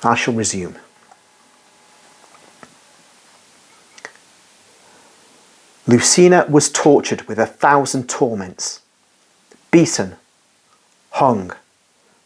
I shall resume. Lucina was tortured with 1,000 torments, beaten, hung,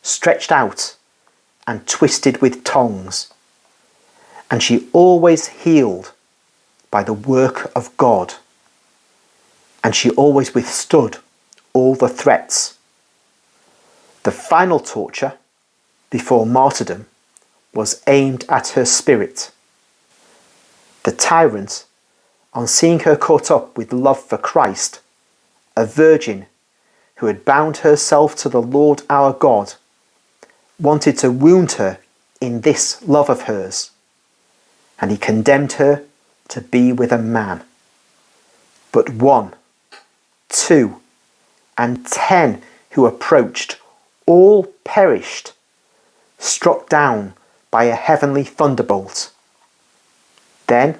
stretched out, and twisted with tongs, and she always healed by the work of God, and she always withstood all the threats. The final torture, before martyrdom, was aimed at her spirit. The tyrant, on seeing her caught up with love for Christ, a virgin who had bound herself to the Lord our God, wanted to wound her in this love of hers, and he condemned her to be with a man. But 1, 2, and 10 who approached all perished, struck down by a heavenly thunderbolt. Then,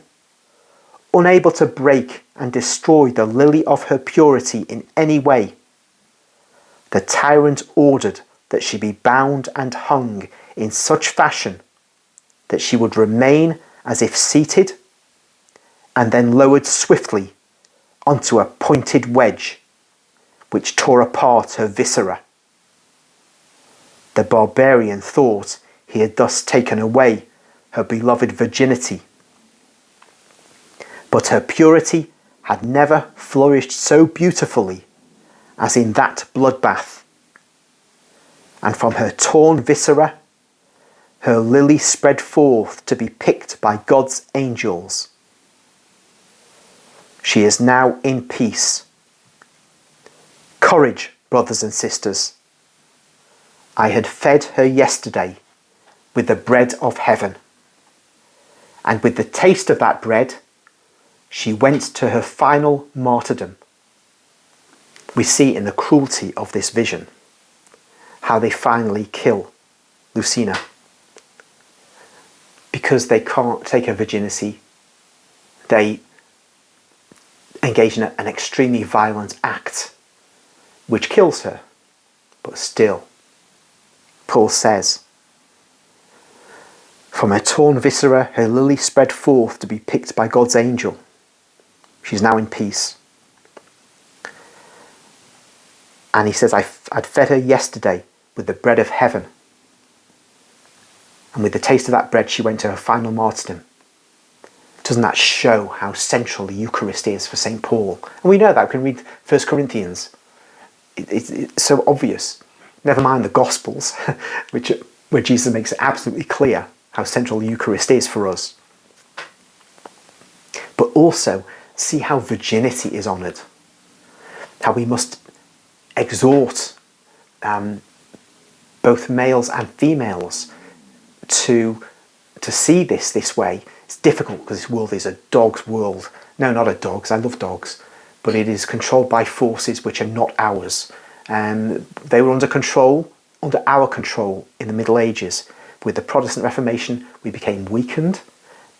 unable to break and destroy the lily of her purity in any way, the tyrant ordered that she be bound and hung in such fashion that she would remain as if seated, and then lowered swiftly onto a pointed wedge, which tore apart her viscera. The barbarian thought he had thus taken away her beloved virginity. But her purity had never flourished so beautifully as in that bloodbath. And from her torn viscera, her lily spread forth to be picked by God's angels. She is now in peace. Courage, brothers and sisters. I had fed her yesterday with the bread of heaven, and with the taste of that bread, she went to her final martyrdom. We see in the cruelty of this vision how they finally kill Lucina. Because they can't take her virginity, they engage in an extremely violent act which kills her. But still, Paul says, from her torn viscera, her lily spread forth to be picked by God's angel. She's now in peace. And he says, I'd fed her yesterday with the bread of heaven. And with the taste of that bread, she went to her final martyrdom. Doesn't that show how central the Eucharist is for St. Paul? And we know that. We can read 1 Corinthians. It's so obvious. Never mind the Gospels, where Jesus makes it absolutely clear how central the Eucharist is for us. But also, see how virginity is honoured. How we must exhort both males and females to see this way. It's difficult because this world is a dog's world. No, not a dog's. I love dogs. But it is controlled by forces which are not ours. They were under our control in the Middle Ages. With the Protestant Reformation, we became weakened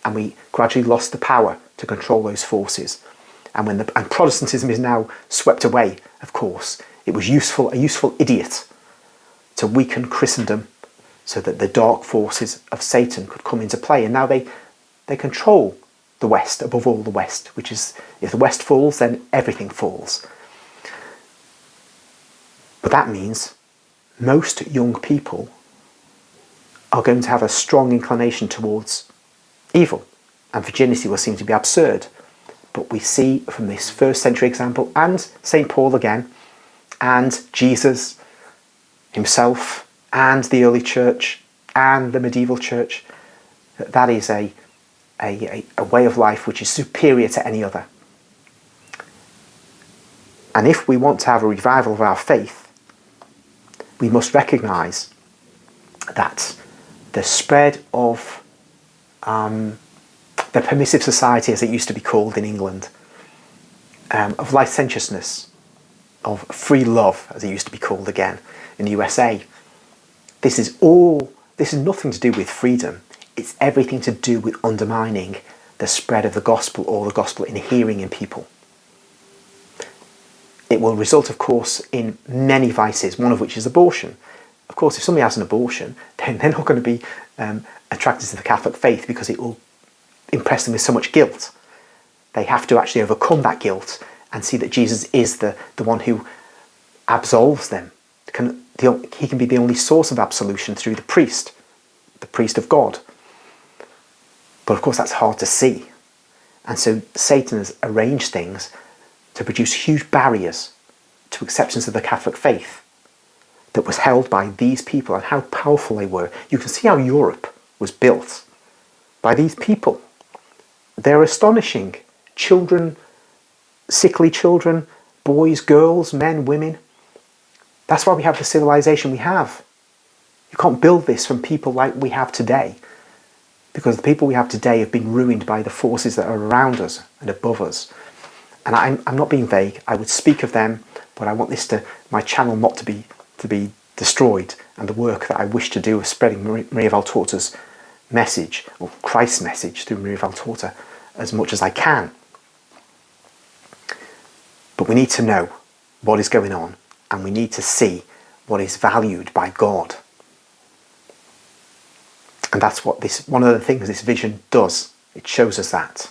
and we gradually lost the power to control those forces. And Protestantism is now swept away, of course. It was a useful idiot to weaken Christendom so that the dark forces of Satan could come into play. And now they control the West, above all the West, which is, if the West falls, then everything falls. But that means most young people are going to have a strong inclination towards evil, and virginity will seem to be absurd. But we see from this first century example, and St. Paul again, and Jesus himself, and the early church, and the medieval church, that is a way of life which is superior to any other. And if we want to have a revival of our faith, we must recognise that the spread of the permissive society, as it used to be called in England, of licentiousness, of free love, as it used to be called again in the USA, this is nothing to do with freedom. It's everything to do with undermining the spread of the gospel, or the gospel inhering in people. It will result, of course, in many vices, one of which is abortion. Of course, if somebody has an abortion, then they're not going to be attracted to the Catholic faith because it will impress them with so much guilt. They have to actually overcome that guilt and see that Jesus is the one who absolves them. He can be the only source of absolution through the priest of God. But of course that's hard to see. And so Satan has arranged things to produce huge barriers to acceptance of the Catholic faith that was held by these people, and how powerful they were. You can see how Europe was built by these people. They're astonishing. Children, sickly children, boys, girls, men, women. That's why we have the civilization we have. You can't build this from people like we have today, because the people we have today have been ruined by the forces that are around us and above us. And I'm not being vague. I would speak of them, but I want my channel not to be destroyed, and the work that I wish to do of spreading Maria Valtorta's message, or Christ's message through Maria Valtorta, as much as I can. But we need to know what is going on, and we need to see what is valued by God. And that's what one of the things this vision does. It shows us that.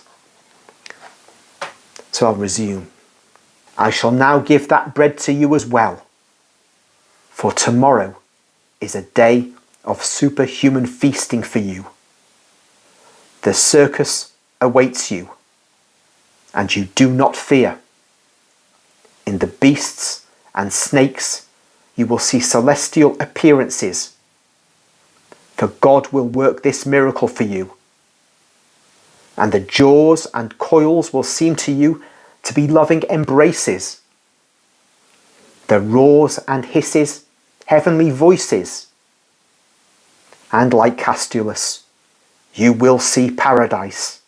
So I'll resume. I shall now give that bread to you as well, for tomorrow is a day of superhuman feasting for you. The circus awaits you, and you do not fear. In the beasts and snakes you will see celestial appearances, for God will work this miracle for you. And the jaws and coils will seem to you to be loving embraces. The roars and hisses, heavenly voices. And like Castulus, you will see paradise,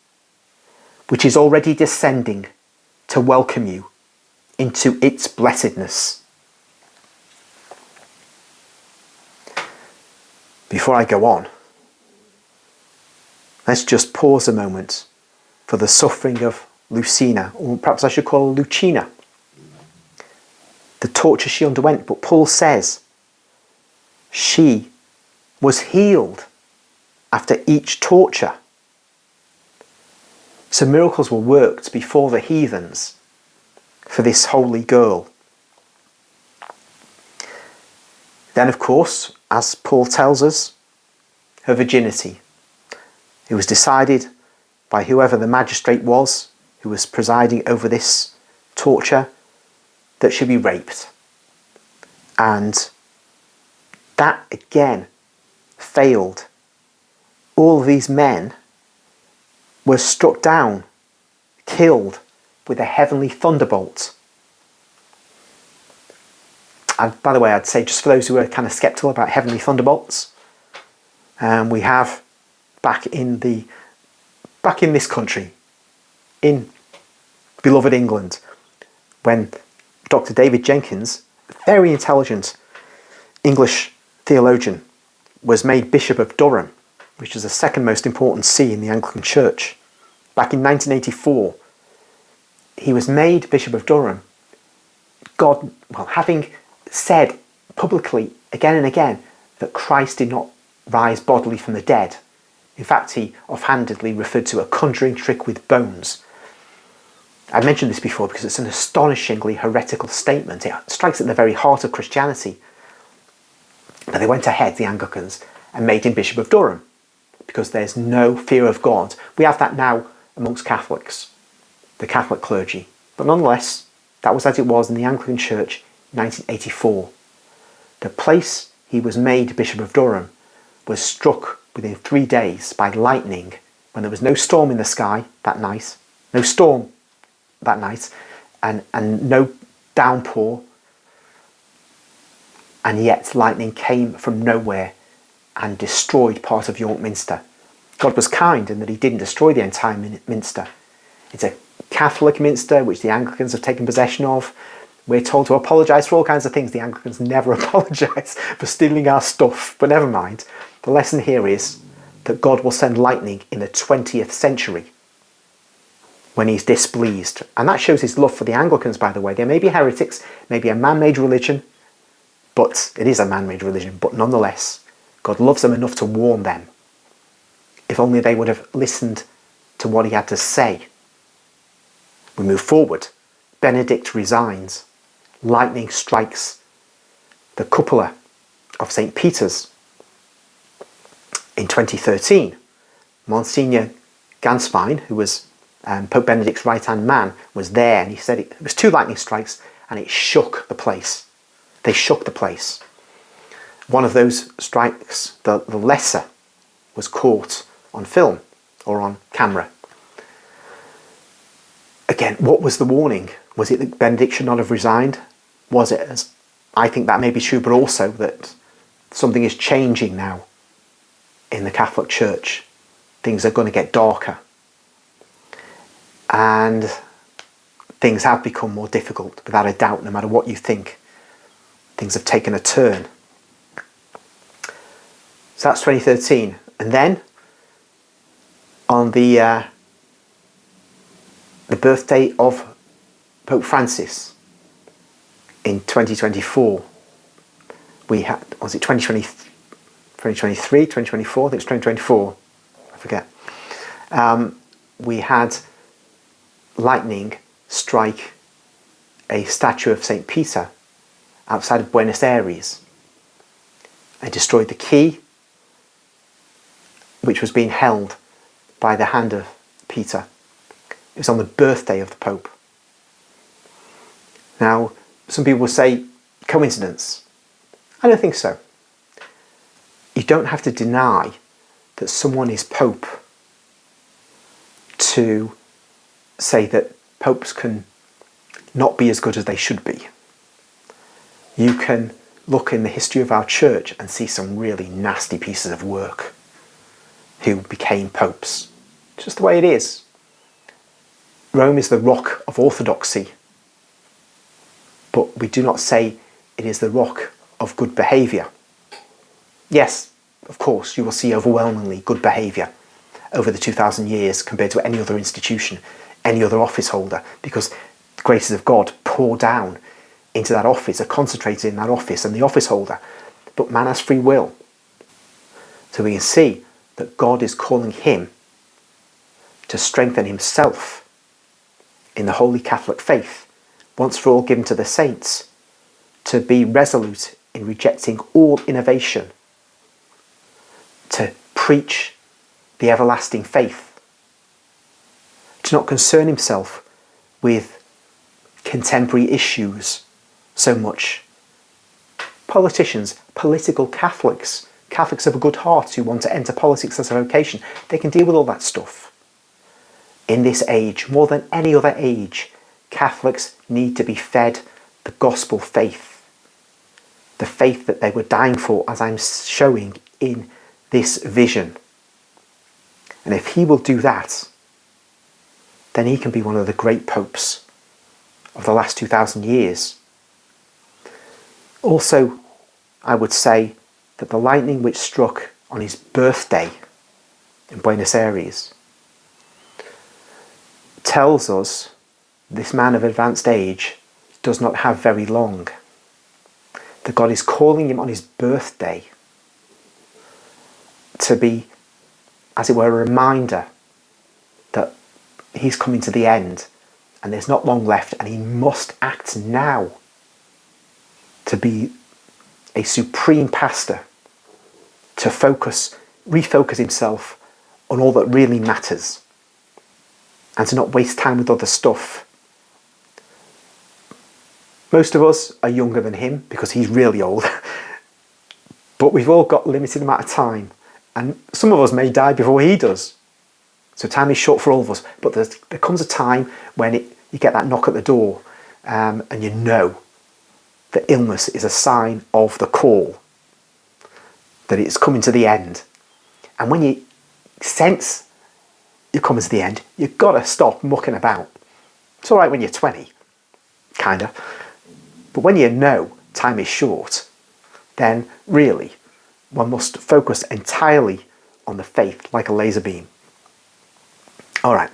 which is already descending to welcome you into its blessedness. Before I go on, let's just pause a moment for the suffering of Lucina, or perhaps I should call her Lucina. The torture she underwent, but Paul says she was healed after each torture. So miracles were worked before the heathens for this holy girl. Then, of course, as Paul tells us, her virginity. It was decided by whoever the magistrate was who was presiding over this torture that she'd be raped. And that again failed. All of these men were struck down, killed with a heavenly thunderbolt. And by the way, I'd say, just for those who are kind of sceptical about heavenly thunderbolts, we have back in this country, in beloved England, when Dr. David Jenkins, a very intelligent English theologian, was made Bishop of Durham, which is the second most important see in the Anglican Church. Back in 1984, he was made Bishop of Durham. God, having said publicly again and again that Christ did not rise bodily from the dead. In fact, he offhandedly referred to a conjuring trick with bones. I've mentioned this before because it's an astonishingly heretical statement. It strikes at the very heart of Christianity. But they went ahead, the Anglicans, and made him Bishop of Durham because there's no fear of God. We have that now amongst Catholics, the Catholic clergy. But nonetheless, that was as it was in the Anglican Church in 1984. The place he was made Bishop of Durham was struck within 3 days by lightning when there was no storm in the sky that night, and no downpour, and yet lightning came from nowhere and destroyed part of York Minster. God was kind in that he didn't destroy the entire Minster. It's a Catholic Minster which the Anglicans have taken possession of. We're told to apologise for all kinds of things. The Anglicans never apologise for stealing our stuff, but never mind. The lesson here is that God will send lightning in the 20th century when he's displeased. And that shows his love for the Anglicans, by the way. They may be heretics, maybe a man-made religion, But it is a man-made religion, but nonetheless, God loves them enough to warn them. If only they would have listened to what he had to say. We move forward. Benedict resigns. Lightning strikes the cupola of St. Peter's. In 2013, Monsignor Ganswein, who was Pope Benedict's right-hand man, was there, and he said it was 2 lightning strikes and it shook the place. They shook the place. One of those strikes, the lesser, was caught on film or on camera. Again, what was the warning? Was it that Benedict should not have resigned? Was it? As I think that may be true, but also that something is changing now in the Catholic Church. Things are going to get darker. And things have become more difficult, without a doubt, no matter what you think. Things have taken a turn. So that's 2013. And then, on the birthday of Pope Francis in 2024, we had, was it 2023, 2024? I think it's 2024. I forget. We had lightning strike a statue of St. Peter outside of Buenos Aires. It destroyed the key, which was being held by the hand of Peter. It was on the birthday of the Pope. Now, some people will say, coincidence. I don't think so. You don't have to deny that someone is Pope to say that popes can not be as good as they should be. You can look in the history of our church and see some really nasty pieces of work who became popes. It's just the way it is. Rome is the rock of orthodoxy, but we do not say it is the rock of good behaviour. Yes, of course, you will see overwhelmingly good behaviour over the 2,000 years compared to any other institution, any other office holder, because the graces of God pour down into that office, are concentrated in that office and the office holder. But man has free will. So we can see that God is calling him to strengthen himself in the Holy Catholic faith, once for all given to the saints, to be resolute in rejecting all innovation, to preach the everlasting faith, to not concern himself with contemporary issues so much. Politicians, political Catholics, Catholics of a good heart who want to enter politics as a vocation, they can deal with all that stuff. In this age, more than any other age, Catholics need to be fed the gospel faith. The faith that they were dying for, as I'm showing in this vision. And if he will do that, then he can be one of the great popes of the last 2,000 years. Also, I would say that the lightning which struck on his birthday in Buenos Aires tells us this man of advanced age does not have very long. That God is calling him on his birthday to be, as it were, a reminder that he's coming to the end and there's not long left, and he must act now to be a supreme pastor, to refocus himself on all that really matters, and to not waste time with other stuff. Most of us are younger than him because he's really old, but we've all got a limited amount of time, and some of us may die before he does. So time is short for all of us, but there comes a time when you get that knock at the door, and you know that illness is a sign of the call, that it's coming to the end. And when you sense you're coming to the end, you've got to stop mucking about. It's all right when you're 20, kind of. But when you know time is short, then really one must focus entirely on the faith like a laser beam. All right,